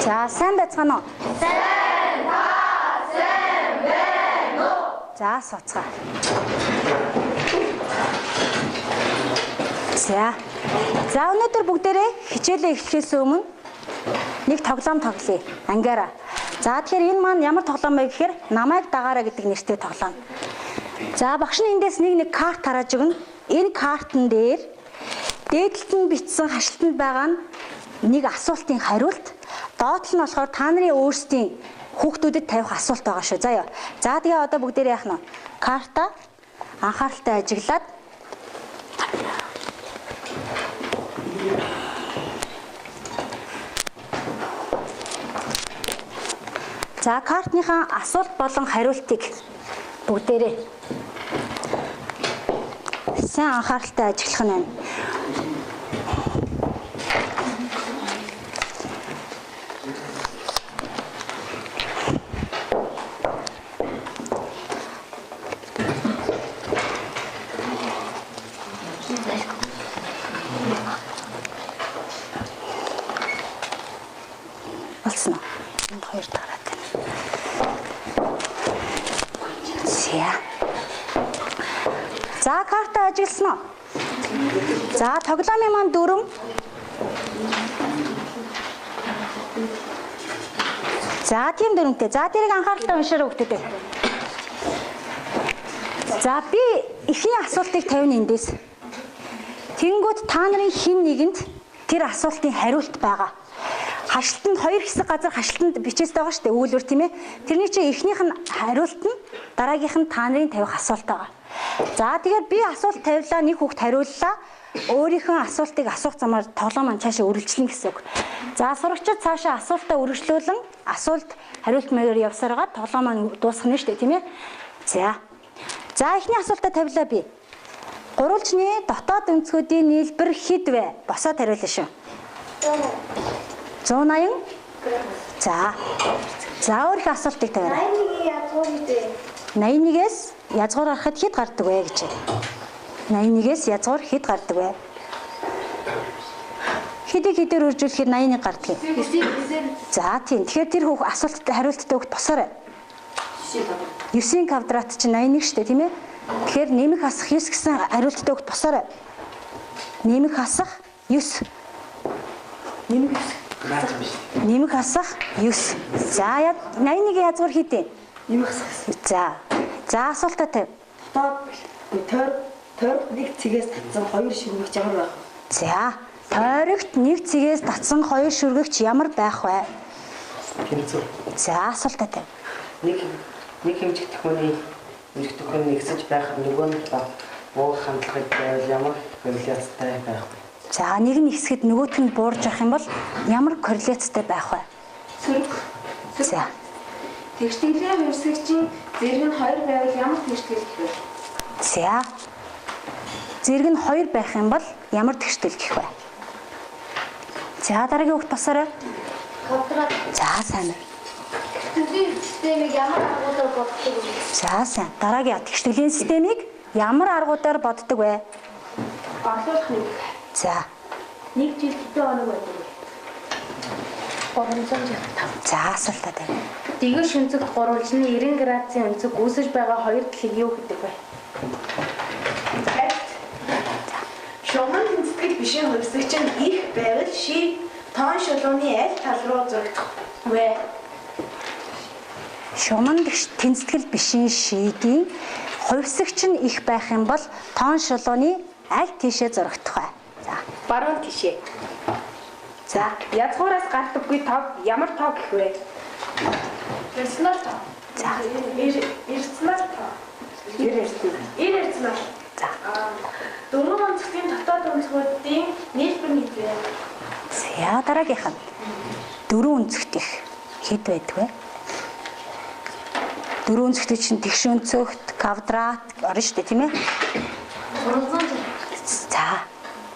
За сайн байцгаана уу? Сайн байна уу? За сууцгаа. За өнөөдөр бүгдээрээ хичээлээ эхлэхээс өмнө нэг тоглоом тоглоё. Ангиараа. За тэгэхээр энэ маань ямар тоглоом вэ гэхээр намайг дагаараа гэдэг нэртэй тоглоом. За багш нь эндээс нэг карт тарааж өгнө. Энэ картн дээр дээдлэлт нь бичсэн хашлтанд байгаа нь нэг асуултын хариулт. Доотлол нь болохоор та нарын өөрсдийн хүүхдүүдэд тавих асуулт байгаа шүү. За яа. За тэгээ одоо бүгдээрээ яах нь карта анхааралтай ажиглаад за картныхаа асуулт болон хариултыг бүгдээрээ сайн анхааралтай ажиглах нь байна. Болсон уу? Энд хоёр дараад байна. За карта ажигласан уу? За тоглоомын маань дүрм. За тийм дүрмтэй. За тэрийг анхааралтай уншаарай хүүхдүүд. За би эхний асуултыг тавина эндээс. Тэнгүүд та нарын хэн нэгэнд тэр асуултын хариулт байгаа. Хашлтанд хоёр хэсэг газар хашлтанд бичээс байгаа шүү дээ өгүүлбэр тийм ээ. Тэрний чинь эхнийх нь хариулт нь дараагийнх нь та нарын тавих асуулт байгаа. За тэгээд би асуулт тавилаа нэг хүүхд хариуллаа. Өөрийнхөө асуултыг асуух замаар тоглоом маань цаашаа үргэлжлэнэ гэсэн үг. За сурагчид цаашаа асуултаа үргэлжлүүлэн асуулт хариулт маягаар явсаар байгаа тоглоом маань дуусгах нь шүү дээ тийм ээ. За эхний асуултаа тавилаа би. Гурвалжны дотоод өнцгүүдийн нийлбэр хэд вэ? Босоод хариулна шүү. 180. За өөр их асуултыг тавиарай. 81-ээс язгуур гарахад хэд гардаг вэ гэж. 81-ээс язгуур хэд гардаг вэ? Хэдээр үржүүлэхэд 81 гардаг юм. За тийм. Тэгэхээр тэр хүүх асуултад хариулттай өгд босоорой. 9-ийн квадрат чинь 81 шүү дээ тийм ээ. Тэгэхээр нэмэх хасах 9 гэсэн хариулттай өгд босоорой. Нэмэх хасах 9. Нэмэх хасах 9. За 81-ийн язгуур хэдий? Нэмэх хасах. За асуултаа тавь. Тойрогт нэг цэгээс татсан хоёр шүргэгч ямар байх вэ? За тойрогт нэг цэгээс татсан хоёр шүргэгч ямар байх вэ? Тэнцүү. За асуултаа тавь. Нэг хэмжих төхөний нэгсэж байх нөгөө нь буух хандлагыг байвал ямар корреляцтай байх вэ? За нэг нь ихсэхэд нөгөөх нь буурж явах юм бол ямар корреляцтай байх вэ? Сөрөг. За. Тэгштэйлийн хувьсгчийн зэрэг нь 2 байвал ямар тэгштэл гэх вэ? За. Зэрэг нь 2 байх юм бол ямар тэгштэл гэх вэ? За дараагийн хүүхд босоорой. Квадрат. За сайн. Тэгштэйлийн системийг ямар аргуудаар боддог вэ? За сайн. Дараагийн тэгштэйлийн системийг ямар аргуудаар боддог вэ? Орлуулах нэг. За. Нэг жил хэдэн хоног байдаг вэ? 300 жил. За асуултаа тавь. Дээгүүр шүнцэгт гурвалжны 90 градусын өнцөг үүсэж байгаа хоёр дэлхийг юу гэдэг вэ? Шугам тэнцэтгэл бишийн хувьсгч нь их байвал ши тоон шулууны аль тал руу зурагдах вэ? Шуман тэнцэтгэл бишийн шийдийн хувьсгч нь их байх юм бол тоон шулууны аль тийшээ зурагдах вэ? За. Баруун тишээ. За, язгуураас гардаггүй тог ямар тог гэх вэ? Эрдэнэ тоо. За. Эрдэнэ тоо. Эрдэнэ. За. Дөрвөн онцгтын дотоод өнцгүүдийн нийлбэр хэд вэ? За дараагийнх нь дөрвөн өнцгт их хэд байдаг вэ? Дөрвөн өнцгт чинь тэгш өнцөгт, квадрат орно шүү дээ тийм ээ? 300. За.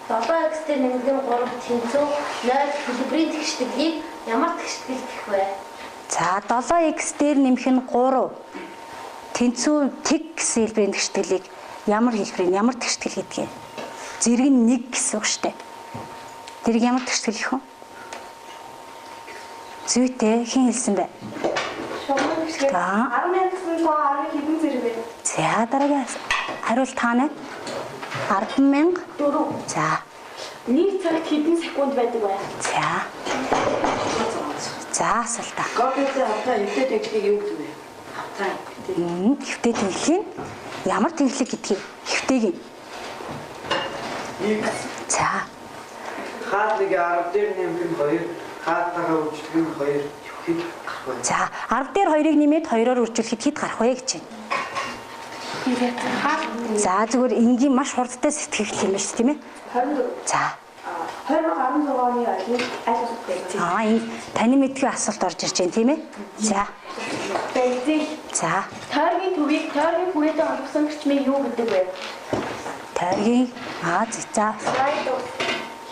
7x-тэй нэмэгдэн 3 тэнцүү 0 хэлбэрийн тэгштэглийг ямар тэгштгэл гэх вэ? За 7x дээр нэмэх нь 3. Тэнцүү тэг гэсэн хэлбэрийн тэгштэглийг ямар тэгштгэл гэдгийг. Зэрэг нь 1 гэсэн үг шүү дээ. Тэрийг ямар тэгштгэл гэх вэ? Зүйтэй хэн хэлсэн бэ? Шугамын гişгээ За. 18 гэсэн тоо 10 хэдэн зэрэг вэ? За дараагийн хариулт таана. 10,000. 4. За. Нэг цагт хэдэн секунд байдаг вэ? За. За асуултаа. Компьютер хавтаа хөвтэй техник юу гэдэг вэ? Хавтаа. Хэвтэй тэнхлийг ямар тэнхлэг гэдгийг хэвтэйг нь. За. Хаад нэг 10 дээр нэмэх нь 2, хаатайгаа үржлэх нь 2 хэд гарах вэ? За 10 дээр 2-ыг нэмээд 2-оор үржүүлэхэд хэд гарах вэ гэж байна. За зүгээр энгийн маш хурдтай сэтгэл юм байна шүү тийм ээ. 24. За. 2016 оны аль асуулт Энэ таны мэдгүй асуулт орж ирж байна тийм ээ. За. бэлзэл. За. Тойргийн төвийг тойргийн хүрээтэй холбосон гэрчмийг юу гэдэг вэ? Тойргийн за.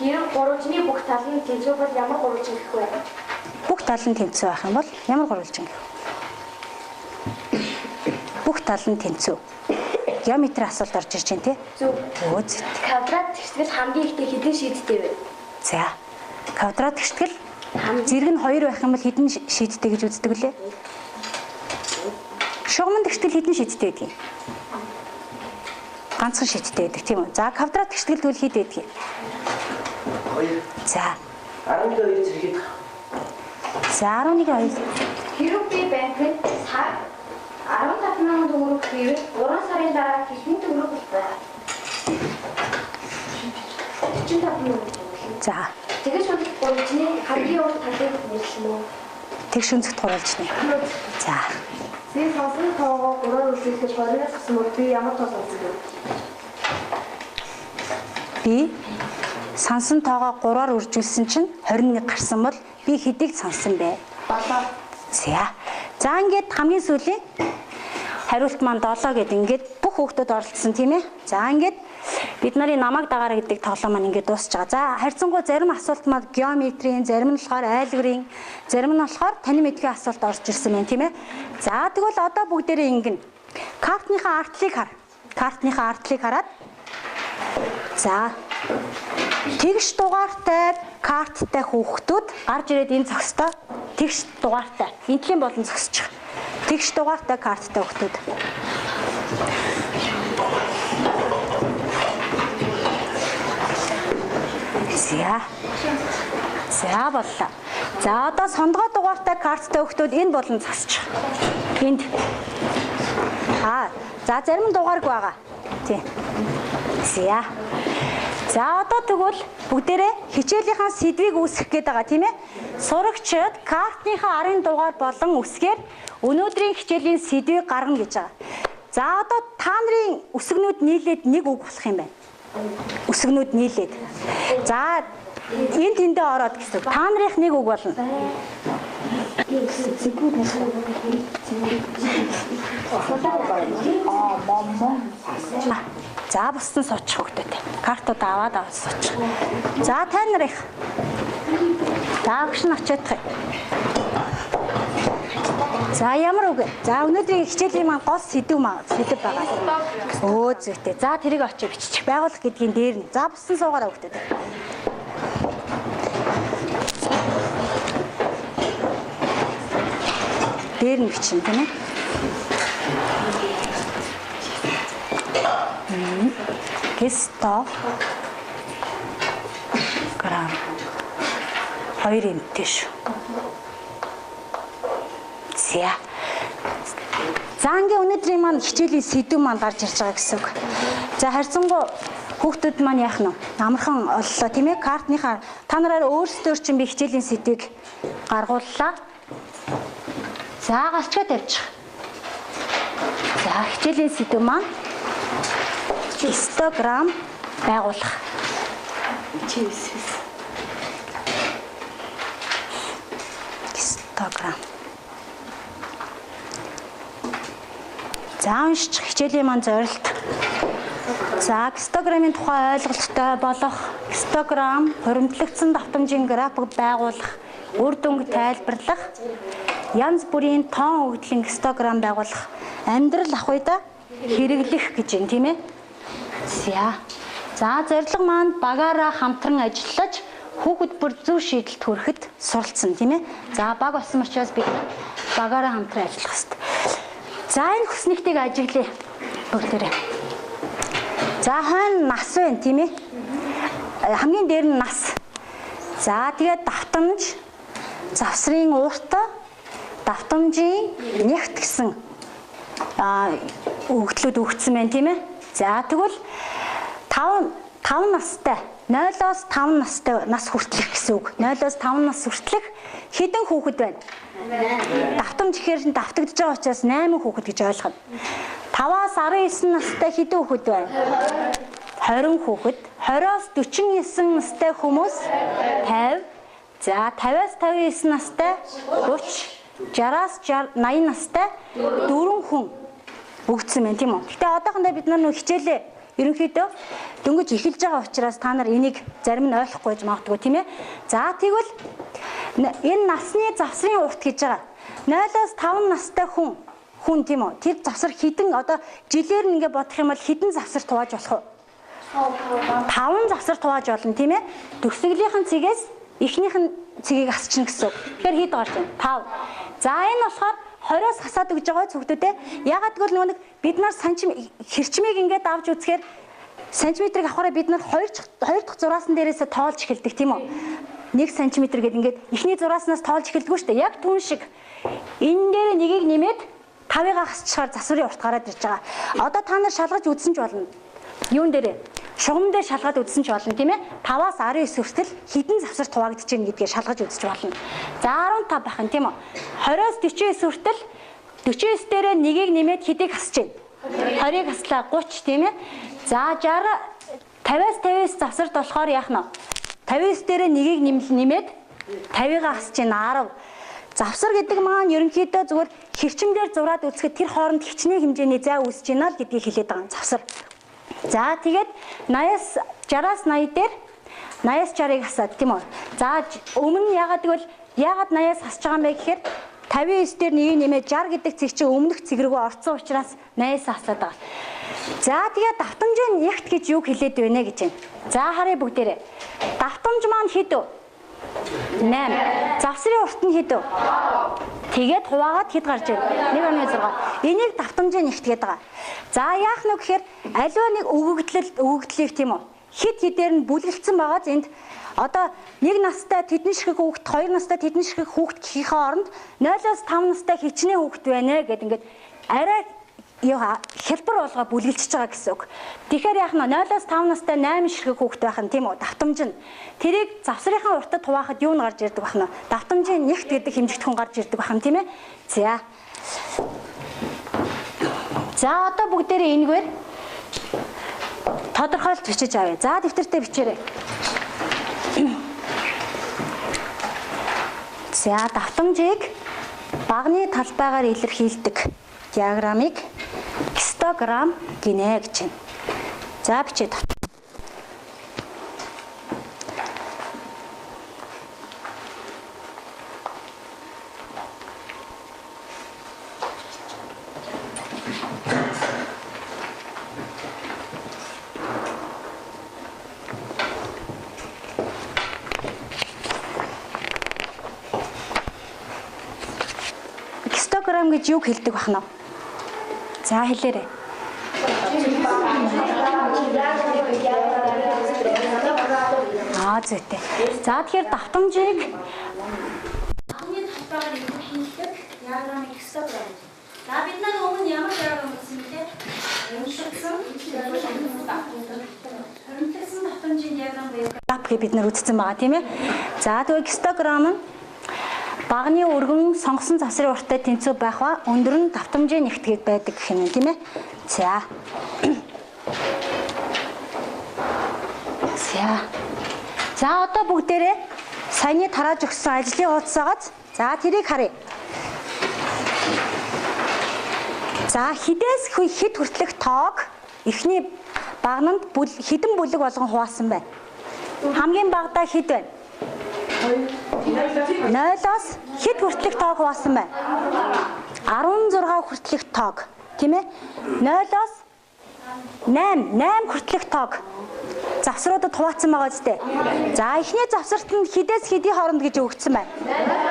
Хэрэг гурвжны бүх тал нь тэнцүү бол ямар гурвжин гэх вэ? Бүх тал нь тэнцүү байх юм бол ямар гурвалжин гэх вэ? Бүх тал нь тэнцүү. Геометри асуулт орж ирж байна тий. Зөв. Өөз. Квадрат тэгштгэл хамгийн ихтэй хэдэн шийдтэй вэ? За. Квадрат гიშтгэл зэрэг нь 2 байх юм бол хэдэн шийдтэй гэж үздэг лээ? Шугамын гიშтгэл хэдэн шийдтэй байдаг юм? Ганцхан шийдтэй байдаг тийм үү? За квадрат гიშтгэл тэгвэл хэд байдаг юм? 2. За. 12 зэрэг. За 11 2. Хэрэг би банкнд сар 15,000 төгрөг хийвэл 3 сарын дараа хэдэн төгрөг болов? 45,000. За. Тэгэж бол гурвжны хамгийн урт талыг нэрлэн үү? Тэг шүнцэгт хуруулжна. За. Би сонсон тоогоо 3-аар үржүүлэхэд 20-аас гэсэн бол би ямар тоо сонсон бэ? Би сансан тоогоо 3-аар үржүүлсэн чинь 21 гарсан бол би хэдийг сонсон бэ? Балаа. За ингээд хамгийн сүүлийн хариулт маань 7 гэдэг ингээд бүх хүүхдүүд оролцсон тийм ээ. За ингээд бид нарын намайг дагаараа гэдэг тоглоом маань ингээд дуусч байгаа. За харьцангуй зарим асуулт маань геометрийн, зарим нь болохоор айлгарын, зарим нь болохоор таны мэдхийн асуулт орж ирсэн байна тийм ээ. За тэгвэл одоо бүгдээрээ ингэн. Картныхаа артлыг хар. Картныхаа артлыг хараад за тэгш дугаартай карттай хүүхдүүд гарч ирээд энэ зогстой тэгш дугаартай энтлийн болон зогсчих. Тэгш дугаартай карттай хүүхдүүд. За боллоо. За одоо сондгоо дугаартай карттай хүүхдүүд энэ болон зогсчих. Энд. За зарим нь дугааргүй байгаа. Тийм. За одоо тэгвэл бүгдээрээ хичээлийнхаа сэдвийг үүсгэх гээд байгаа тийм ээ. Сурагчид картныхаа арын дугаар болон үсгээр өнөөдрийн хичээлийн сэдвийг гаргана гэж байгаа. За одоо та нарын үсгнүүд нийлээд нэг үг болох юм байна. Үсгнүүд нийлээд. За энэ тэндээ ороод гэсэн. Та нарын нэг үг болно. За бусдын суучих хөгтөд. Картууд аваад суучих. За та нарыг. За агш нь очиадах. За ямар үг? За өнөөдрийн хичээлийн маань гол сэдв байгаа. Зүйтэй. За тэрийг очиж бичих. Байгуулах гэдгийн дээр нь. За бусдын суугаараа хөгтөд. Дээр нь бичин тийм ээ. Гистограмм 2 эмтэй шүү. За ингээ өнөөдрийн маань хичээлийн сэдв маань гарч ирж байгаа гэсэн үг. За харьцангуй хүүхдүүд маань яах нь амархан оллоо тийм ээ. Картныхаа та нараар өөрсдөө чинь би хичээлийн сэдвийг гаргууллаа. За гарчгаа тавьчих. За хичээлийн сэдв маань гистограмм байгуулах. Гистограмм. За уншиж хичээлийн маань зорилт. За гистограммын тухай ойлголттой болох гистограмм хуримтлагдсан давтамжийн график байгуулах, үр дүнг тайлбарлах, янз бүрийн тоон өгөгдлийн гистограмм байгуулах, амьдрал ах уйда хэрэглэх гэж юм тийм ээ. За зорилго маань багаараа хамтран ажиллаж хүүхэд бүр зөв шийдэлд хүрэхэд суралцсан тийм ээ. За баг болсон учраас бид багаараа хамтран ажиллах хэрэгтэй. За энэ хүснэгтийг ажиглая бүгдээрээ. За хойно нас байна тийм ээ. Хамгийн дээр нь нас. За тэгээд давтамж, завсрын ууртаа, давтамжийн нягт гэсэн өгөгдлүүд өгсөн байна тийм ээ. За тэгвэл 5 настай 0-оос 5 настай нас хүртэлх гэсэн үг. 0-оос 5 нас хүртэлх хэдэн хүүхэд байна? Давтамж гэхээр давтагдж байгаа учраас 8 хүүхэд гэж ойлгоно. 5-аас 19 настай хэдэн хүүхэд байна? 20 хүүхэд. 20-оос 49 настай хүмүүс 50. За 50-аас 59 настай 30. 60-аас 80 настай 4 хүн өгдсөн байна тийм үү. Гэтэ одоохондоо бид нар нөх хичээлээ ерөнхийдөө дөнгөж эхэлж байгаа учраас та нар энийг зарим нь ойлгохгүй байж магадгүй тийм ээ. За тэгвэл энэ насны завсрын урт гэж байгаа. 0-оос 5 настай хүн тийм үү. Тэр завсар хідэн одоо жилээр нь ингээ бодох юм бол хідэн завсар тувааж болох уу? 5 завсар тувааж болно тийм ээ. Төгсгөлийнхэн цэгээс эхнийх нь цэгийг асчихна гэсэн үг. Тэгэхээр хэд гарч байна? 5. За энэ болохоор 20-оос хасаад өгж байгаа цогтүүдээ. Ягаад гэвэл нэг бид нар хэрчмийг ингээд авч үзэхээр сантиметрыг авахаараа бид нар 2 дахь зураасан дээрээс тоолж эхэлдэг тийм үү? 1 см гэдэг ингээд эхний зурааснаас тоолж эхэлдэггүй шүү дээ. Яг түүн шиг энэ дээр нэгийг нэмээд 5-ыг хасчихаар засварын урт гараад ирж байгаа. Одоо та нар шалгаж үзсэн ч болно. Юун дээрээ? Шугам дээр шалгаад үзсэн ч болно тийм ээ. 5-аас 19 хүртэл хэдэн завсар хуваагдаж байна гэдгийг шалгаж үзэж болно. За 15 байх нь тийм үү? 20-оос 49 хүртэл 49 дээрээ нэгийг нэмээд хэдийг хасж байна? 20-ыг хаслаа 30 тийм ээ. За 60 50-аас 59 завсарт болохоор яах нь? 59 дээрээ нэгийг нэмээд 50-ыг хасж байна 10. Завсар гэдэг маань ерөнхийдөө зүгээр хэрчмээр зураад үзэхэд тэр хооронд хичнээн хэмжээний зай үүсэж байна л гэдгийг хэлээд байгаа юм завсар. За тэгээд 60-аас 80 дээр 80-аас 60-ыг хасаад тийм үү. За өмнө ягаад гэвэл ягаад 80-аас хасж байгаа юм бэ гэхээр 59 дээр нэгийг нэмээд 60 гэдэг цэг чинь өмнөх цэг рүү орцсон учраас 80-аас хасаад байгаа. За тэгээд давтамжийн ягт гэж юу хэлээд байна гэж байна. За харъя бүгдээрээ. Давтамж маань хэд вэ? 8. Завсрын урт нь хэд вэ? Тэгээд хуваагаад хэд гарч байна? 1.6. Энийг давтамжийн ягт гэдэг байгаа. За яах нь гэхээр аливаа нэг өгөгдлийг тийм үү? Хэд хэдээр нь бүлгэлцсэн байгаа. Энд одоо 1 настай тэдэн шиг хүүхэд, 2 настай тэдэн шиг хүүхэд гэхийнхээ оронд 0-оос 5 настай хичнээн хүүхэд байна гэд ингээд арай хэлбэр болгоо бүлгэлж байгаа гэсэн үг. Тэгэхээр яах нь 0-оос 5 настай 8 ширхэг хүүхэд байх нь тийм үү? Давтамж нь. Тэрийг завсрынхаа уртад хуваахад юу нь гарч ирдэг байх нь? Давтамжийн нягт гэдэг хэмжигдэхүүн гарч ирдэг байх нь тийм ээ? За. За одоо бүгдээрээ энэгээр тодорхойлж бичиж авъя. За дэвтэртээ бичээрэй. За давтамжийг багны талбайгаар илэрхийлдэг диаграммыг гистограмм гинэ гэж байна. За бичээд. Гистограмм гэж юу хэлдэг бахна? За хэлээрэй. Зүйтэй. За тэгэхээр давтамжийг багны талбайгаар илэрхийлдэг диаграммыг гистограмм. За бид нар өмнө ямар диаграмм гэсэн бэ? Хөрөнгөсөн давтамжийн диаграмм граф гэж бид нар үзсэн байгаа тийм ээ. За тэгвэл гистограмм нь багны өргөн сонгосон завсрын урттай тэнцүү байх ба өндөр нь давтамжийн нэгтгэж байдаг гэх юм тийм ээ. За. За одоо бүгдээрээ саяны тарааж өгсөн ажлын хуудасаагац. За тэрийг харъя. За хідээс хэд хүртэлх тоог эхний багнанд хэдэн бүлэг болгон хуваасан байна? Хамгийн багадаа хэд байна? 0-оос хэд хүртэлх тоог хуваасан байна? 16 хүртэлх тоог, тийм ээ? 0-оос 8 хүртэлх тоог завсруудад хуваацсан байгаа зү. За эхний завсарт нь хідээс хэдийн хооронд гэж өгөгдсөн байна.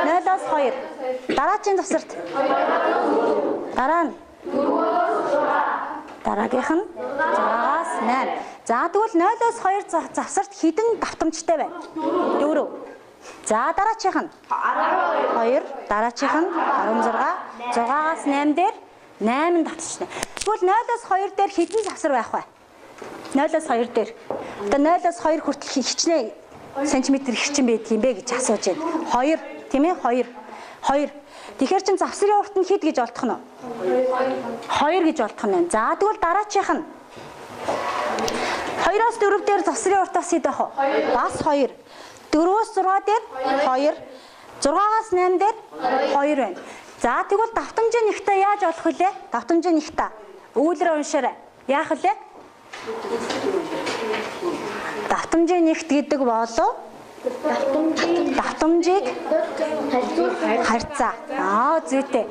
0-оос 2. Дараагийн завсарт. Дараа нь дараагийнх нь 6-аас 8. За тэгвэл 0-оос 2 завсарт хэдэн давтамжтай байна? 4. За дараачих нь 2, дараачих нь 16, 6-аас 8 дээр 8 давтамжтай. Тэгвэл 0-оос 2 дээр хэдэн завсар байх вэ? 0-оос 2 дээр. Одоо 0-оос 2 хүртэл хичнээн сантиметр хэрчэн байдаг юм бэ гэж асууж байна. 2, тийм ээ? 2. Тэгэхээр чин завсрын урт нь хэд гэж олдох нь вэ? 2 гэж олдох нь байна. За тэгвэл дараачих нь 2-оос 4 дээр завсрын урт бас хэд байх вэ? Бас 2. 4-оос 6 дээр 2. 6-аас 8 дээр 2 байна. За тэгвэл давтамжийн нэгтээ яаж олох вүлээ? Давтамжийн нэгтээ. Өгүүлбэрээ уншаарай. Яах вүлээ? Давтамжийн нэгт гэдэг болов давтамжийг харьцаа. Зүйтэй.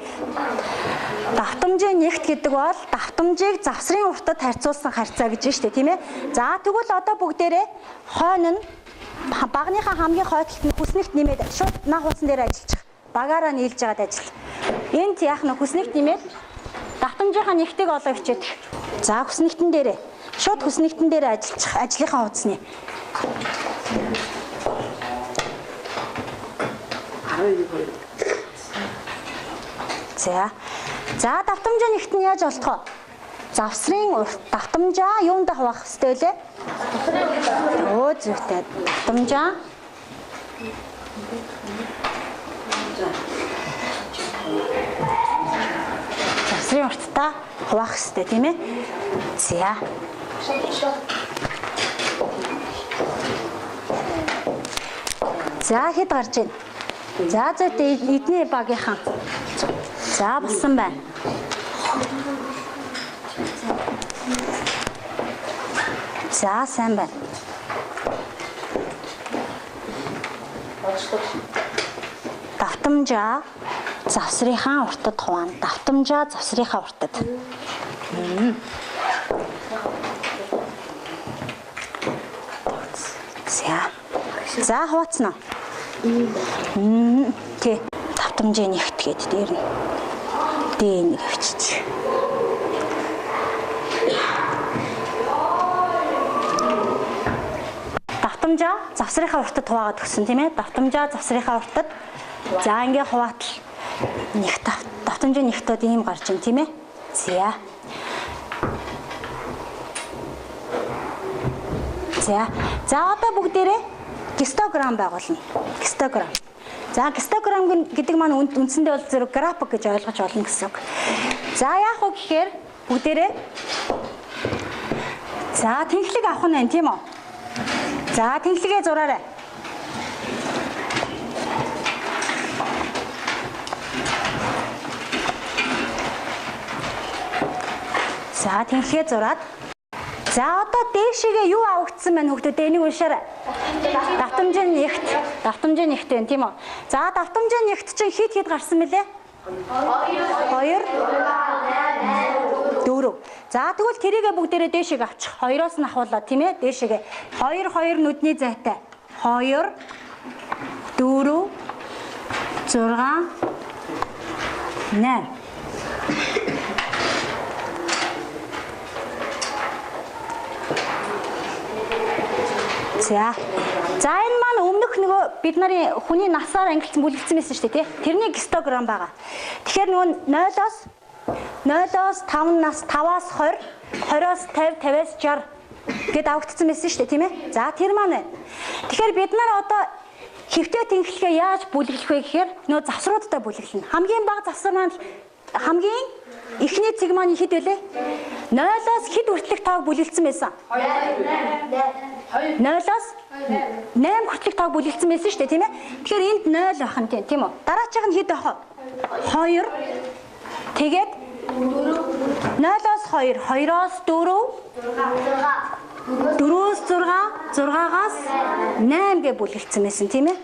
Давтамжийн нэгт гэдэг бол давтамжийг завсрын уртад харьцуулсан харьцаа гэж байна шүү дээ, тийм ээ? За тэгвэл одоо бүгдээрээ хойно нь багныхаа хамгийн хойдолд нь хүснэгт нэмээд шууд нах хуусан дээр ажиллаж багаараа нийлж байгаад ажил. Энд яах нь хүснэгт нэмээд давтамжийнхаа нэгтийг олоо хичээдэг. За хүснэгтэн дээрээ шууд хүснэгтэн дээр ажиллах ажлынхаа хуудасны. За давтамжийн нэгт нь яаж олдох вэ? Завсрын урт давтамжаа юунд хавах хэвтэй лээ? Зүйтэй. Давтамжаа завсрын урттаа хавах хэвтэй, тийм ээ? За хэд гарч ийн? За зүйтэй эдний багийнхан. За болсон байна. За сайн байна. Давтамжаа завсрынхаа уртад хуваана. Давтамжаа завсрынхаа уртад. За хуваацна. Тэ давтамжийн нэгт гээд дээр нь нэг хвчиж. Давтамжаа завсрынхаа уртад хуваагаад өгсөн, тийм ээ? Давтамжаа завсрынхаа уртад. За ингээ хуваатал нэгт давтамжийн нэгтүүд ийм гарч ин, тийм ээ? За одоо бүгдээрээ гистограмм байгуулна. Гистограмм. За гистограмм гэдэг маань үндсэндээ бол зэрэг график гэж ойлгож олно гэсэн үг. За яах вэ гэхээр бүгдээрээ за тэнхлэг авах нь байна, тийм үү? За тэнхлэгээ зураарай. За тэнхлэгээ зураад за одоо дээшээгээ юу авагдсан байна хүүхдүүд? Энийг уншаарай. Давтамжийн нэгт. Давтамжийн нэгт байна, тийм үү? За давтамжийн нэгт чинь хэд гарсан мөлий? 2 4. За тэгвэл тэрийгээ бүгдээрээ дээшээ авчих. 2-оос нь ахуулаад, тийм ээ? Дээшээгээ 2 нүдний зайтай. 2 4 6 8. За энэ маань өмнөх нөгөө бид нарын хүний насаар ангилсан бүлэгдсэн байсан шүү дээ, тий? Тэрний гистограмм байгаа. Тэгэхээр нөгөө 0-оос 5 нас, 5-аас 20, 20-оос 50, 50-аас 60 гэд авагдсан байсан шүү дээ, тийм ээ? За тэр маань байна. Тэгэхээр бид нар одоо хэвтэй тэнхлэгээ яаж бүлэглэх вэ гэхээр нөгөө завсруудтай бүлэглэнэ. Хамгийн бага завсар маань хамгийн эхний цэг маань хэд вэ? 0-оос хэд хүртэлх тоог бүлэглэсэн байсан? 0-оос 8 хүртэлх тоог бүлэглэсэн байсан шүү дээ, тийм ээ? Тэгэхээр энд 0 байх нь тийм үү? Дараачих нь хэд байх вэ? 2. Тэгээд 0-оос 2, 2-оос 4, 4-өөс 6, 6-аас 8 гэ бүлэглэсэн байсан, тийм ээ?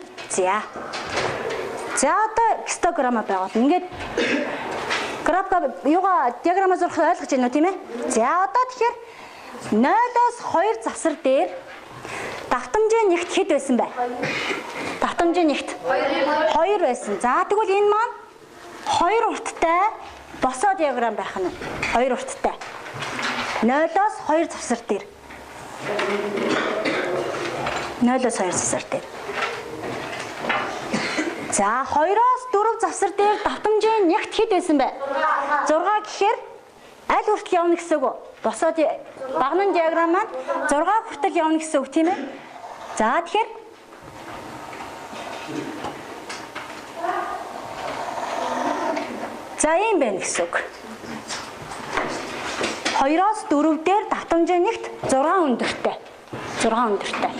За одоо гистограмма байгуул. Ингээд Графика юугаа диаграмаа зурх ойлгож байна уу тийм ээ? За одоо тэгэхээр 0-оос 2 завсар дээр давтамжийн нэгт хэд байсан бэ? Давтамжийн нэгт 2 байсан. За тэгвэл энэ маань 2 урттай босоо диаграм байх нь 2 урттай. 0-оос 2 завсар дээр. 0-оос 2 завсар дээр. За 2-оос 4 завсар дээр давтамжийн нэгт хэд байсан бэ? 6 гэхээр аль хүртэл явна гэсэн үг? Босоо багнын диаграм маань 6 хүртэл явна гэсэн үг тийм ээ? За тэгэхээр за юм байна гэсэн үг. 2-оос 4 дээр давтамжийн нэгт 6 өндөртэй. 6 өндөртэй.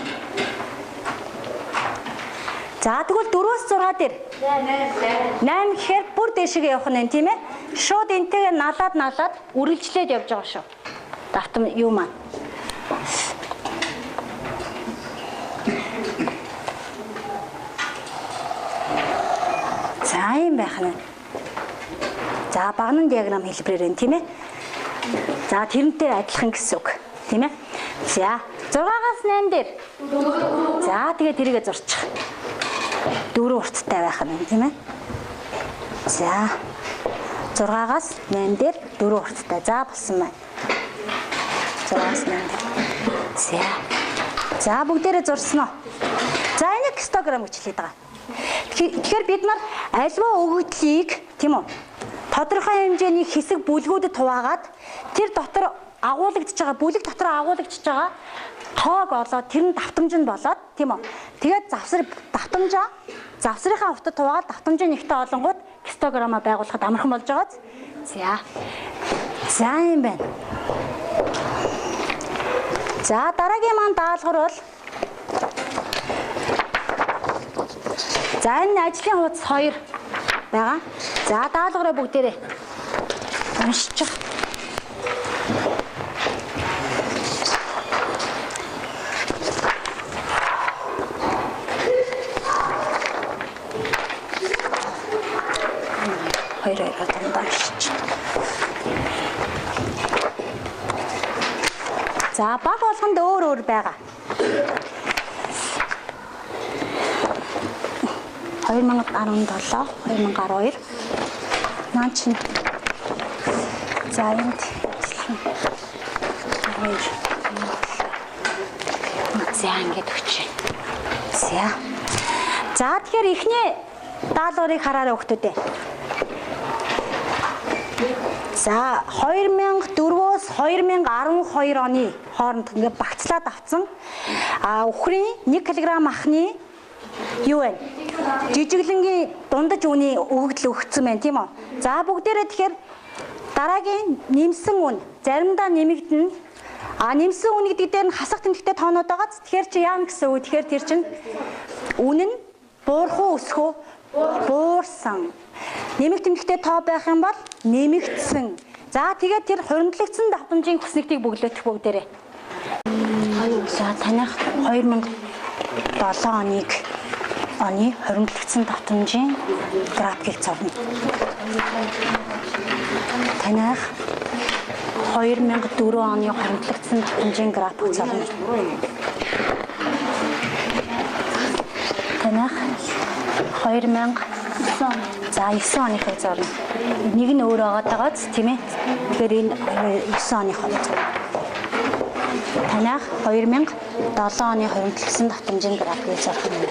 За тэгвэл 4-өөс 6 дээр 8 гэхээр бүр дээшээ явах нь тийм ээ? Шууд энтэйгээ налаад үргэлжлээд явж байгаа шүү. Давтам юу маань. За юм байх нь. За багнын диаграм хэлбэрээр энэ тийм ээ? За тэрнтэй адилхан гэсэн үг тийм ээ? За 6-аас 8 дээр. За тэгээ тэрийгэ зурчих. 4 урттай байх нь тийм ээ? За 6-аас 8 дээр 4 урттай. За болсон байна. 6-аас 8 дээр. За бүгдээрээ зурсан уу? За энийг гистограмм гэж хэлээд байгаа. Тэгэхээр бид нар альва өгөгдлийг тийм үү? Тодорхой хэмжээний хэсэг бүлгүүдэд хуваагаад тэр дотор агуулгадж байгаа бүлэг дотор агуулгадж байгаа тоог олоод тэр нь давтамж нь болоод тийм үү? Тэгээд завсрынхаа хувьд хуваагаад давтамжийн нэгтэй олонгууд гистограмма байгуулахад амархан болж байгаа. За юм байна. За дараагийн маань даалгавар бол за энэ ажлын хуудас 2 байгаа. За даалгавраа бүгдээрээ уншчих. Хоёроо уншчих. За баг болгонд өөр байгаа. 2017, 2012 наа чинь. За энд за ингэж өгч. За тэгэхээр эхний даалгаврыг хараарай хүүхдүүдээ. За 2004-өөс 2012 оны хооронд ингээд багцлаад авсан үхрийн 1 кг махны юу вэ? Жижиглэнгийн дундаж үний өгөгдөл өгсөн байна тийм үү? За бүгдээрээ тэгэхээр дараагийн нэмсэн үн заримдаа нэмэгдэнэ. Нэмсэн үн гэдэг дээр нь хасах тэмдэгтэй тоонууд байгаа. Тэгэхээр чи яа гэсэн үг? Тэгэхээр тэр чинь үн нь буурах уу өсөх үү? Буурсан. Нэмэх тэмдэгтэй тоо байх юм бол нэмэгдсэн. За тэгээд тэр хуримтлагдсан давтамжийн хүснэгтийг бөглөөх бүгдээрээ. За таних 2007 оны хуримтлагдсан давтамжийн графикийг зурна. Таних 2004 оны хуримтлагдсан давтамжийн график зурна. Таних 2000 за 9 оныхыг зорно. Нэг нь өөр байгааз тийм ээ. Тэгэхээр энэ 9 оныхоо зорно. Таних 2007 оны хуримтлагдсан давтамжийн графикийг зорно.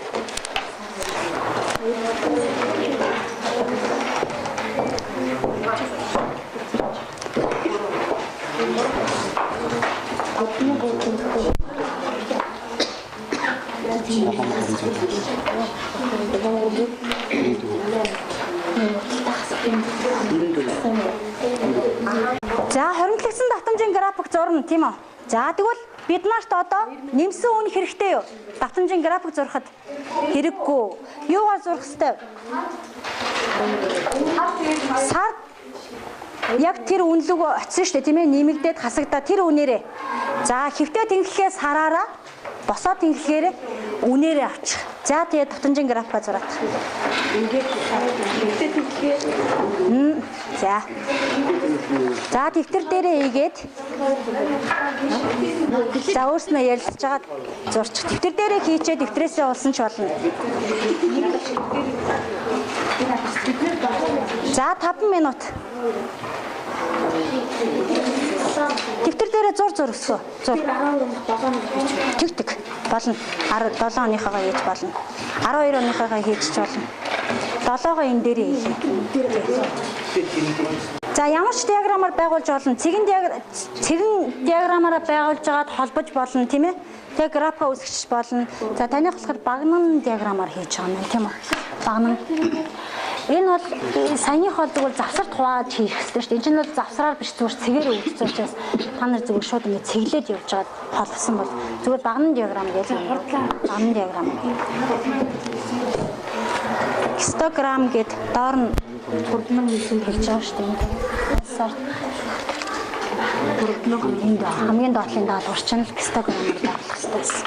За хуримтлагдсан давтамжийн график зурна тийм үү? За тэгвэл бид нарт одоо нэмсэн үн хэрэгтэй юу? Давтамжийн график зурхад хэрэггүй. Юугаар зурх ёстой? Сар яг тэр үнэлэг очсон шүү дээ тийм ээ? Нэмэгдээд хасагдаа тэр үнээрээ. За хэвтээ тэнхлэхээс хараараа босоо тэнхлэхээр үнээрээ авчих. За тэгээд давтамжийн графика зураад. За. За дэвтэр дээрээ ийгээд. За өөрснөө ярилцж байгаа зурчих. Дэвтэр дээрээ хийчээ дэвтрээсээ улсан ч болно. За 5 минут. Дэвтэр дээрээ зур өсгөө. Зур. Тэг. Болно. 17 оныхоо хийж болно. 12 оныхоо хийж ч болно. 7-гоо энэ дээрээ хийх. За ямар ч диаграмаар байгуулж болно. Цэгэн диаграмаараа байгуулж байгаад холбож болно, тийм ээ? Тэгээ графика үүсгэж болно. За таних болохоор багнан диаграмаар хийж байгаа юм, тийм үү? Багнан. Энэ бол саяных бол зүгээр завсарт хувааж хийх хэрэгтэй шүү дээ. Энэ чинь бол завсраар биш зүгээр цэгээр үүссэн учраас та нар зүгээр шууд ингэ цэглээд явж байгаад холбосон бол зүгээр багнан диаграм гэж багнан диаграм. Хистограмм гэд доор нь хурдман хэлж байгаа шүү дээ. Энд хамгийн доотлын даалгавар чинь хистограммаар байгуулах хэрэгтэй байсан.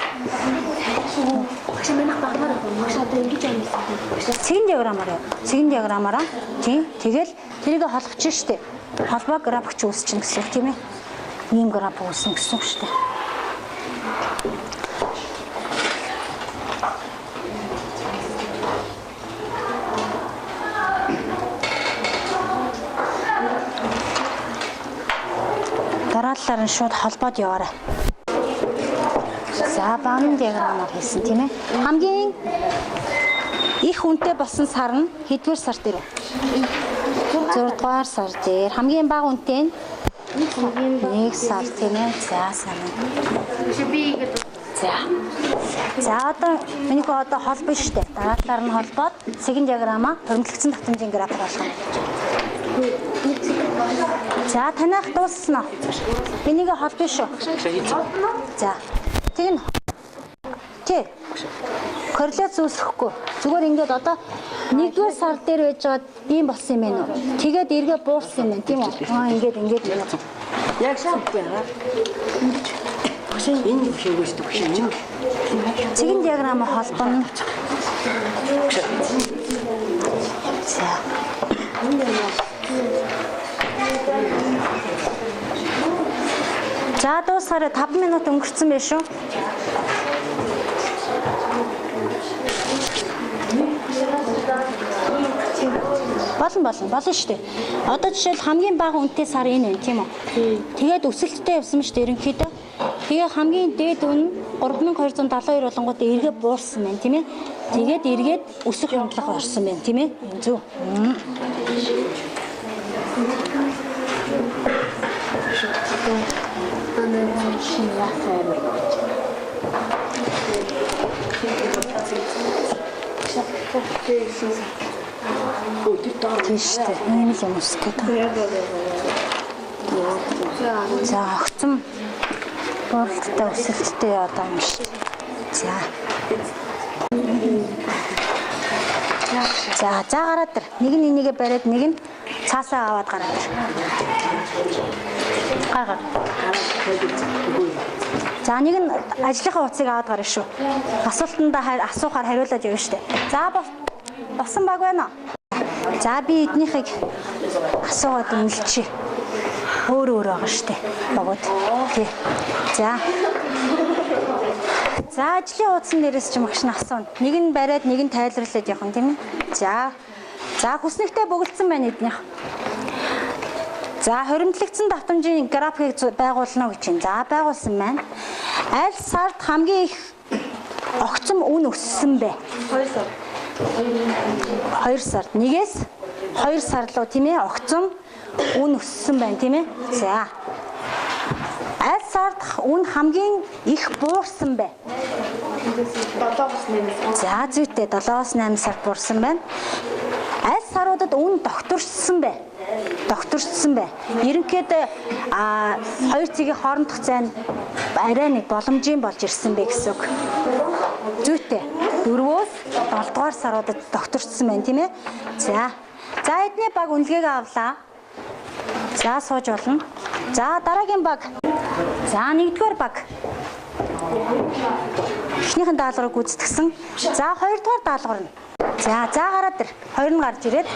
Цэгэн диаграмаараа тийм тэгэл тэрийг холбож штэ. Холбоо графикч үүсчин гэсэн үг тийм ээ. Ийм график үүснэ гэсэн үг штэ. Дараалалаар нь шууд холбоод яваарай. За багнан диаграмаар хийсэн тийм ээ. Хамгийн их үнэтэй болсон сар нь хэдвэр сар дээр вэ? 6 дугаар сар дээр. Хамгийн бага үнэтэй нь 1 сар тийм ээ. За сайн. За одоо миний одоо холбоо штэ. Дараалалаар нь холбоод цэгэн диаграмаа хөрөмтлөгдсөн давтамжийн график болгоно. За танах дуусна. Энийг холбоо шүү. За. Тэгнь. Тэ. Коррелац үүсэхгүй. Зүгээр ингээд одоо 1-р сар дээр байж байгаад ийм болсон юм байна уу? Тэгээд эргээ буурсан юм байна, тийм үү? Ингээд юм. Яг шийдвэ яа. Энэ хийгээгүй шүү дээ. Цэгэн диаграм холбоно. За. За дуусаараа 5 минут өнгөрцөн байх шүү. Болно шүү дээ. Одоо жишээл хамгийн бага үнэтэй сар энэ байна, тийм үү? Тэгээд өсөлттэй явсан шүү дээ ерөнхийдөө. Тэгээ хамгийн дээд үн 3272 болонгууд эргээ буурсан байна, тийм ээ? Тэгээд эргээд өсөх хандлага орсон байна, тийм ээ? Зөв. Тийштэй ийм л юм үсгээд байна. За огцом болттой өсөлттэй одоо юм шүү. За гараад ир. Нэг нь энийгээ бариад нэг нь цаасаа аваад гараад ир. Гараад. За нэг нь ажлынхаа утсыг аваад гарна шүү. Асуултандаа асуухаар хариулаад явна шүү дээ. За болсон баг байна уу? За би эднийхийг асуугаад үнэлчихье. Өөр байгаа шүү дээ. Багууд. Тий. За ажлын хуудсан дээрээс ч магш нь асууна. Нэг нь бариад нэг нь тайлбарлаад явах юм тийм ээ. За хүснэгтэй бөглөсөн байна эднийх. За хоригдлогдсон давтамжийн графикийг байгуулна гэж байна. За байгуулсан байна. Аль сард хамгийн их огцом үн өссөн бэ? 2 сар. 2 сард. 1-ээс 2 сар руу тийм ээ огцом үн өссөн байна тийм ээ. За. Аль сард үн хамгийн их буурсан бэ? 7-8. За зүйтэй 7-8 сард буурсан байна. Аль саруудад үн докторчсон бэ? Ерөнхийдөө 2 цагийн хоорондох зай нь арай нэг боломжийн болж ирсэн бэ гэсэн үг. Зүйтэй 4-өөс 7 дугаар саруудад докторчсон байна тийм ээ. За эдний баг үнэлгээг авлаа. За сууж болно. За дараагийн баг. За 1-р баг. Эхнийхэн даалгаврыг гүйцэтгсэн. За хоёрдугаар даалгавар нь. За гараад ир. Хоёр нь гарч ирээд.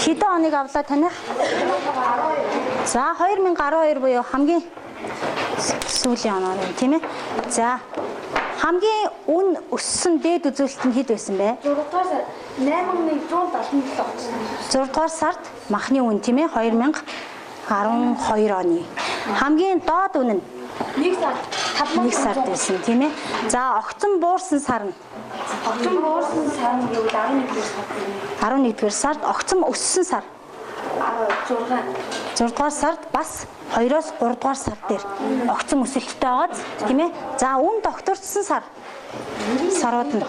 Хэдэн оныг авлаа таних? За 2012 буюу хамгийн сүүлийн оноо юм тийм ээ. За хамгийн үн өссөн дээд үзүүлэлт нь хэд байсан бэ? 6 дугаар сард махны үн тийм ээ 2012 оны. Хамгийн доод үн нь 1 сард байсан тийм ээ. За огцон буурсан сар нь 11-р сард огцом өссөн сар 6 дугаар сард бас 2-оос 3 дугаар сар дээр огцом өсөлттэй байгааз тийм ээ. За үн докторчсон сарууд нь.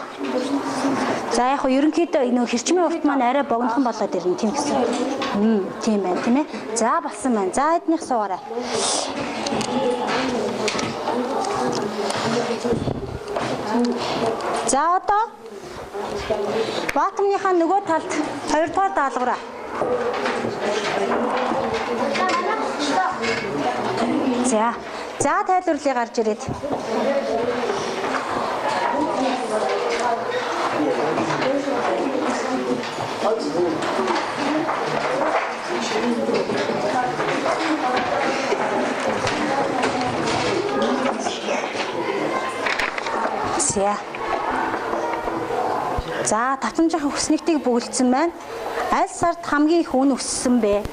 За яг хөө ерөнхийдөө нөө хэрчмийн урт маань арай богинохон болоод ирнэ тийм гэсэн. Тийм байна тийм ээ. За болсон байна. За эднийх суугаарай. За одоо баатомныхаа нөгөө талд 2 дугаар даалгавраа. За тайлбарлалыг гарч ирээд. За татамжийн хүснэгтийг бүгэлдсэн байна. Аль сард хамгийн их үн өссөн бэ?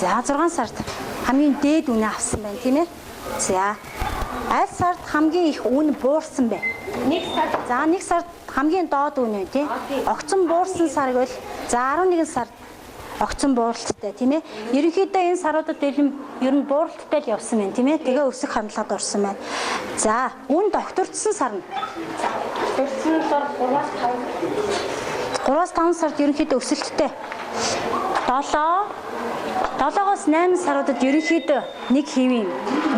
6 сард хамгийн дээд үнэ авсан байна тийм ээ. За аль сард хамгийн их үн буурсан бэ? 1 сард. За 1 сард хамгийн доод үнэ тийм. Огцон буурсан сар гэвэл за 11 сард огцон бууралттай тийм ээ. Ерөнхийдөө энэ саруудад ер нь бууралттай л явсан байна тийм ээ. Тэгээ өсөх хандлагад орсон байна. За үн докторчсон сар нь. Докторчсон сар 3-5 сард ерөнхийдөө өсөлттэй. 7-оос 8 саруудад ерөнхийдөө 1 хэвийн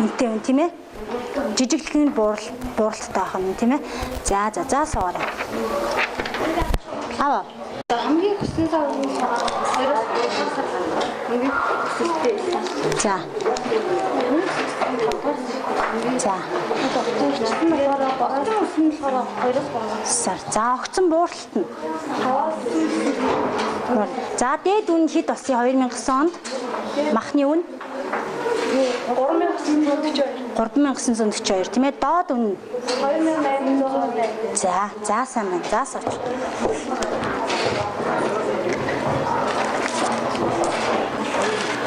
үнэтэй байна тийм ээ. Жижиглэхэн бууралттай байх юм тийм ээ. За суугаарай. Аваа. хамгийн хүссэн сар хамгийн хүсэлтэй. За огцон бууралт нь. За дээд үн хэд болсон 2009 онд? Махны үн 3942 тийм ээ. Доод үн 2800. За сайн байна. За сууч.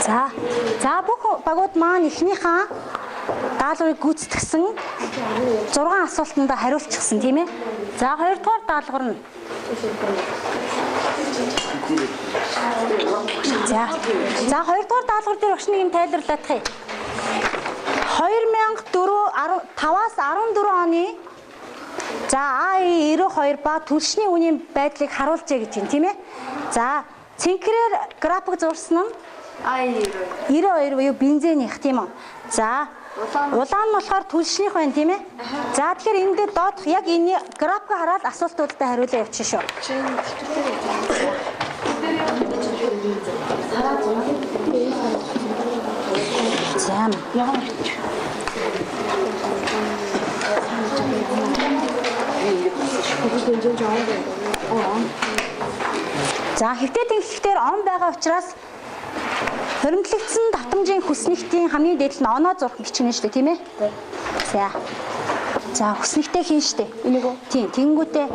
За бүх багууд маань эхнийхээ даалгаврыг гүйцэтгсэн 6 асуултанд хариулчихсан тийм ээ. За 2 дугаар даалгавар нь. За 2 дугаар даалгавар дээр багш нэг юм тайлбарлах юм. 2005-аас 14 оны за AI92 ба түлшний үнийн байдлыг харуулжээ гэж байна тийм ээ. За цэнхрээр график зурсан нь AI92 буюу бензиних тийм үү. За улаан нь болохоор түлшнийх байна тийм ээ. За тэгэхээр энэ дээр доодох яг энэ график хараад асуултуудад хариулаа явуучих шүү. За хэвтээ тэнхлэхээр он байгаа учраас хоримтлагдсан татамжийн хүснэгтийн хамгийн дээд нь оноо зурх бичгэн шүү дээ тийм ээ. За хүснэгтэй хийн шүү дээ. Энийг үү? Тийм. Тэнгүүтээ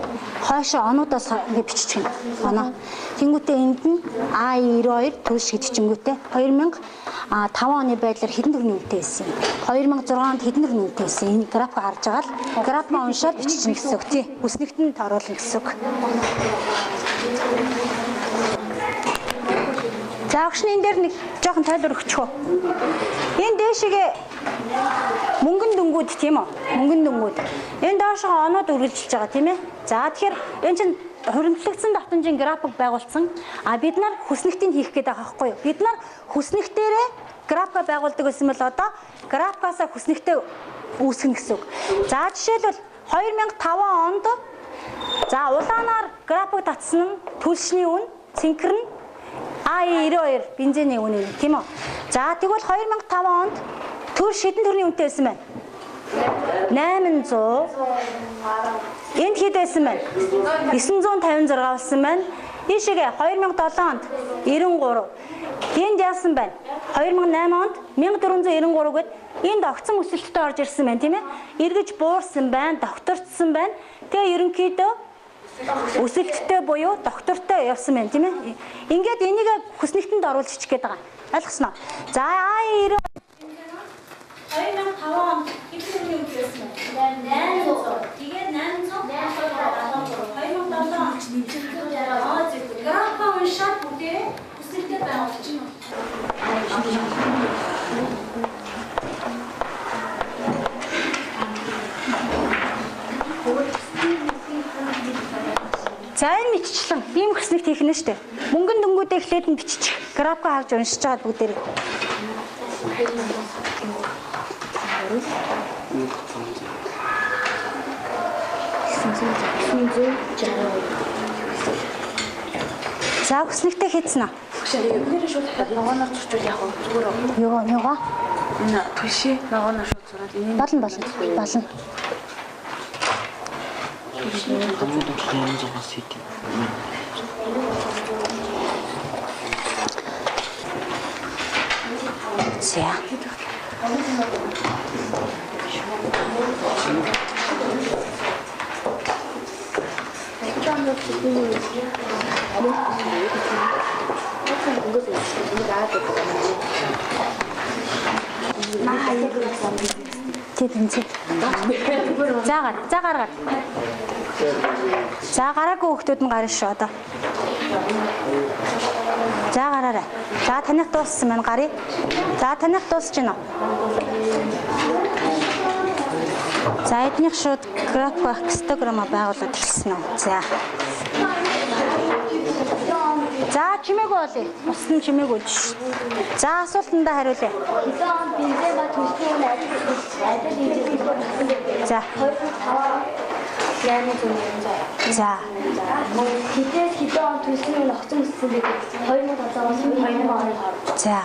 хойшоо онуудаас ингэ биччихнэ. Оноо. Тэнгүүтээ энд нь AI92 төлш гэдчингүүтээ 2005 оны байдлаар хэдэн төгрөгийн үнэтэй байсан юм. 2006 онд хэдэн төгрөгийн үнэтэй байсан. Энэ график харж байгаа л график уншаад биччихнэ гэсэн үг тийм. Хүснэгтэнд оруулна гэсэн үг. За агшны энэ дээр нэг жоохон тайлбар өгчих үү. Энэ дээшгээ мөнгөн дүнгууд тийм үү? Мөнгөн дүнгууд. Энэ доошоо оноод үргэлжилж байгаа тийм ээ. За тэгэхээр энэ чинь хуримтлагдсан давтамжийн график байгуулсан. Бид нар хүснэгтийг хийх гээд байгаа байхгүй юу? Бид нар хүснэгтээрээ график байгуулдаг гэсэн бол одоо графикаасаа хүснэгтээ үүсгэнэ гэсэн үг. За жишээлбэл 2005 онд за улаанаар график татсан нь түлшний үн, цэнхэр нь AI92 бензиний үнэ тийм үү? За тэгвэл 2005 онд төр шидэн төрний үнэтэй байсан байна. 800. Энд хэд байсан байна? 956 болсон байна. Ийшээгээ 2007 онд 93. Энд яасан байна? 2008 онд 1493 гээд энд огцон өсөлттэй орж ирсэн байна, тийм ээ? Эргэж буурсан байна, докторцсон байна. Тэгээ ерөнхийдөө өсөлттэй буюу доктортой явсан байна, тийм ээ? Ингээд энийг хүснэгтэнд оруулчих гээд байгаа. Ойлгосноо? За А90 2005 онд хэдэн үнэтэй байсан бэ? 800. Тэгээд 873. 2007 онд графа уншаад бүдээ хүсэлтэд байгаа болчихно. За энэ мэтчлэн ийм хүснэгт хийх нь шүү дээ. Мөнгөн дүнгуудээ эхлээд нь биччих. Графикаа харж уншиж чаад бүгдээрээ. За хүснэгтэй хийцэн аа. Өнөөдөр шууд ногооноор зурчвал яг зүгээр үү? Юугаа? Түшээ ногооноор шууд зураад энэ Болно. За. Тэдэнцээ. За гаргаад. За гараагүй хүмүүс нь гарна шүү одоо. За гараарай. За таних дууссан байна гарыг. За таних дуусч байна. За эднийх шууд график хистограмма байгуулад ирсэн үү. За чимээгүй болъё. Бус нь чимээгүй ч. За асуултандаа хариулъя. бензин ба төлөвлөсөн адил хийж За. За. Хитээс хэдэн он төлсөн огцон өссөн бэ? 2007-оос 2002 оны хооронд. За.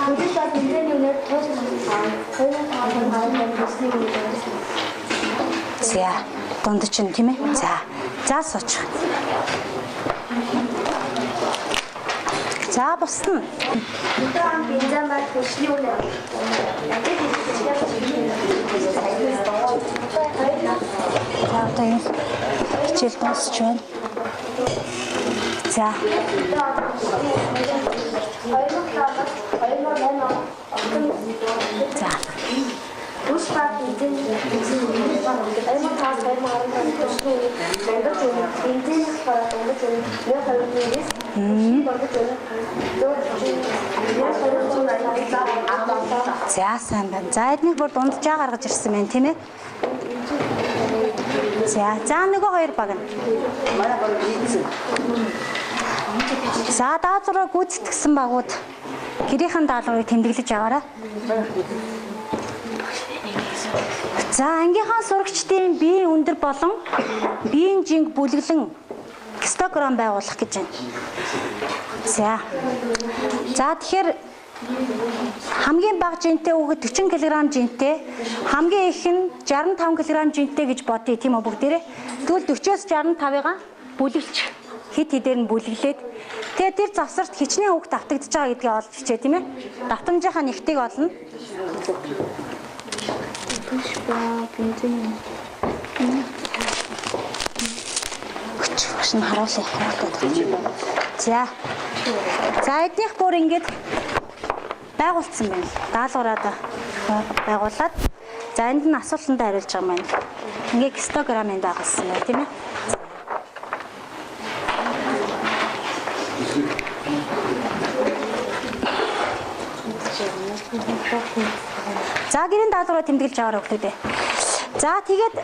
Хөдөлгөөний бензиний үнээр тооцоо хийсэн. 2005 оны төсний үнээр. За. Дунд чинь тийм ээ. За сууч. За бусна. Хэдэн он бензин ба төлсний үнээр. За одоо энэ хичээл дуусч байна. За. За. Бүс ба бензин За сайн байна. За эднийг бүр дунджаа гаргаж ирсэн байна тийм ээ. За нөгөө хоёр баг нь. За даазраа гүйцэтгсэн багууд гэрийнхэн даалгаврыг тэмдэглэж аваарай. За ангийнхаа сурагчдын биеийн өндөр болон биеийн жинг бүлэглэн гистограмм байгуулах гэж байна. За тэгэхээр хамгийн бага жинтэй хүүхэд 40 кг жинтэй, хамгийн их нь 65 кг жинтэй гэж бодъё тийм үү бүгдээрээ. Тэгвэл 40-оос 65-ыг бүлэглэж хит хидээр нь бүлэглээд тэгээ тэр завсарт хичнээн хүүхд давтагдж байгаа гэдгийг олж хичээ тийм ээ. Давтамжийнхаа нэгтийг олно. Өчигш нь харуулъя. За эднийх бүр ингэж байгуулсан байна. Даалгавраад байгуулад за энд нь асуултанд хариулж байгаа юм байна. Ингээ гистограммын байгуулсан байна тийм ээ. За гэрийн даалгавраа тэмдэглэж аваарай хүүхдүүдээ. За тэгээд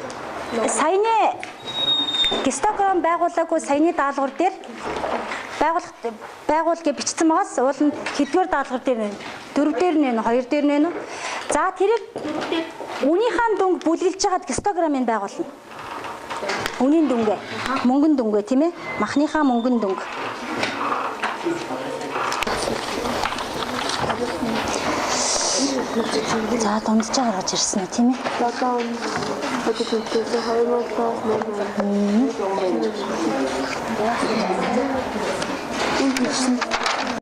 саяны гистограмм байгуулаагүй саяны даалгавар дээр байгуул гэж бичсэн байгаас ууланд хэдгээр даалгавар дээр нэ 4 дээр нэ 2 дээр нэ. За тэрийг үнийхэн дүнг бүлгэлж хагаад гистограммыг байгуулна. Үнийн дүнгээ, мөнгөн дүнгээ тийм ээ? Махныхаа мөнгөн дүнг. За дунджаа гаргаж ирсэн үү тийм ээ? Одоо төвтэй 2000 Мм.